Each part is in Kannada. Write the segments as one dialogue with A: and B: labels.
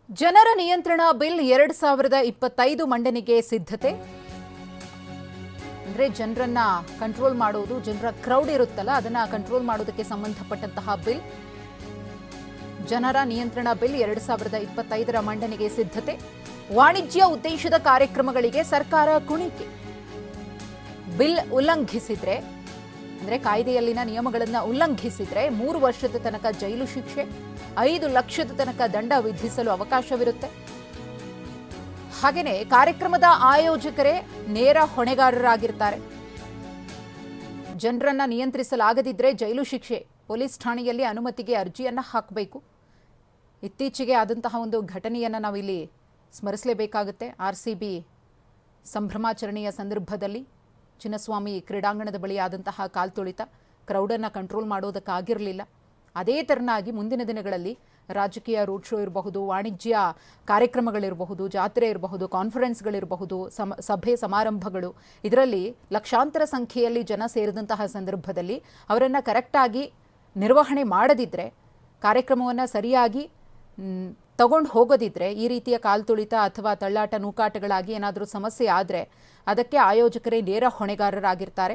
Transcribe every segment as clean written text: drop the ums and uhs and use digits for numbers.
A: ಜನರ ನಿಯಂತ್ರಣ ಬಿಲ್ 2025 ಮಂಡನೆಗೆ ಸಿದ್ಧತೆ. ಅಂದ್ರೆ ಜನರನ್ನ ಕಂಟ್ರೋಲ್ ಮಾಡೋದು, ಜನರ ಕ್ರೌಡ್ ಇರುತ್ತಲ್ಲ ಅದನ್ನ ಕಂಟ್ರೋಲ್ ಮಾಡೋದಕ್ಕೆ ಸಂಬಂಧಪಟ್ಟಂತಹ ಬಿಲ್, ಜನರ ನಿಯಂತ್ರಣ ಬಿಲ್ 2025ರ ಮಂಡನೆಗೆ ಸಿದ್ಧತೆ. ವಾಣಿಜ್ಯ ಉದ್ದೇಶದ ಕಾರ್ಯಕ್ರಮಗಳಿಗೆ ಸರ್ಕಾರ ಕುಣಿಕೆ. ಬಿಲ್ ಉಲ್ಲಂಘಿಸಿದ್ರೆ ಅಂದ್ರೆ ಕಾಯ್ದೆಯಲ್ಲಿನ ನಿಯಮಗಳನ್ನು ಉಲ್ಲಂಘಿಸಿದ್ರೆ 3 ವರ್ಷದ ತನಕ ಜೈಲು ಶಿಕ್ಷೆ, 5 ಲಕ್ಷದ ತನಕ ದಂಡ ವಿಧಿಸಲು ಅವಕಾಶವಿರುತ್ತೆ. ಹಾಗೆಯೇ ಕಾರ್ಯಕ್ರಮದ ಆಯೋಜಕರೇ ನೇರ ಹೊಣೆಗಾರರಾಗಿರ್ತಾರೆ. ಜನರನ್ನ ನಿಯಂತ್ರಿಸಲಾಗದಿದ್ರೆ ಜೈಲು ಶಿಕ್ಷೆ. ಪೊಲೀಸ್ ಠಾಣೆಯಲ್ಲಿ ಅನುಮತಿಗೆ ಅರ್ಜಿಯನ್ನ ಹಾಕಬೇಕು. ಇತ್ತೀಚೆಗೆ ಆದಂತಹ ಒಂದು ಘಟನೆಯನ್ನು ನಾವಿಲ್ಲಿ ಸ್ಮರಿಸಲೇಬೇಕಾಗುತ್ತೆ. RCB ಸಂಭ್ರಮಾಚರಣೆಯ ಸಂದರ್ಭದಲ್ಲಿ ಚಿನ್ನಸ್ವಾಮಿ ಕ್ರೀಡಾಂಗಣದ ಬಳಿ ಆದಂತಹ ಕಾಲ್ತುಳಿತ, ಕ್ರೌಡನ್ನು ಕಂಟ್ರೋಲ್ ಮಾಡೋದಕ್ಕಾಗಿರಲಿಲ್ಲ. ಅದೇ ತೆರನಾಗಿ ಮುಂದಿನ ದಿನಗಳಲ್ಲಿ ರಾಜಕೀಯ ರೋಡ್ ಶೋ ಇರಬಹುದು, ವಾಣಿಜ್ಯ ಕಾರ್ಯಕ್ರಮಗಳಿರಬಹುದು, ಜಾತ್ರೆ ಇರಬಹುದು, ಕಾನ್ಫರೆನ್ಸ್ಗಳಿರಬಹುದು, ಸಭೆ ಸಮಾರಂಭಗಳು, ಇದರಲ್ಲಿ ಲಕ್ಷಾಂತರ ಸಂಖ್ಯೆಯಲ್ಲಿ ಜನ ಸೇರಿದಂತಹ ಸಂದರ್ಭದಲ್ಲಿ ಅವರನ್ನು ಕರೆಕ್ಟಾಗಿ ನಿರ್ವಹಣೆ ಮಾಡದಿದ್ದರೆ, ಕಾರ್ಯಕ್ರಮವನ್ನು ಸರಿಯಾಗಿ ತಗೊಂಡು ಹೋಗೋದಿದ್ರೆ, ಈ ರೀತಿಯ ಕಾಲ್ತುಳಿತ ಅಥವಾ ತಳ್ಳಾಟ ನೂಕಾಟಗಳಾಗಿ ಏನಾದರೂ ಸಮಸ್ಯೆ ಆದರೆ ಅದಕ್ಕೆ ಆಯೋಜಕರೇ ನೇರ ಹೊಣೆಗಾರರಾಗಿರ್ತಾರೆ.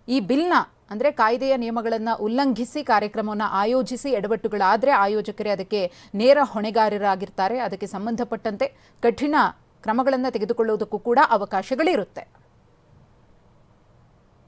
A: ಈ ಬಿಲ್ನ ಅಂದರೆ ಕಾಯ್ದೆಯ ನಿಯಮಗಳನ್ನು ಉಲ್ಲಂಘಿಸಿ ಕಾರ್ಯಕ್ರಮವನ್ನು ಆಯೋಜಿಸಿ ಎಡವಟ್ಟುಗಳಾದರೆ ಆಯೋಜಕರೇ ಅದಕ್ಕೆ ನೇರ ಹೊಣೆಗಾರರಾಗಿರ್ತಾರೆ. ಅದಕ್ಕೆ ಸಂಬಂಧಪಟ್ಟಂತೆ ಕಠಿಣ ಕ್ರಮಗಳನ್ನು ತೆಗೆದುಕೊಳ್ಳುವುದಕ್ಕೂ ಕೂಡ ಅವಕಾಶಗಳಿರುತ್ತೆ.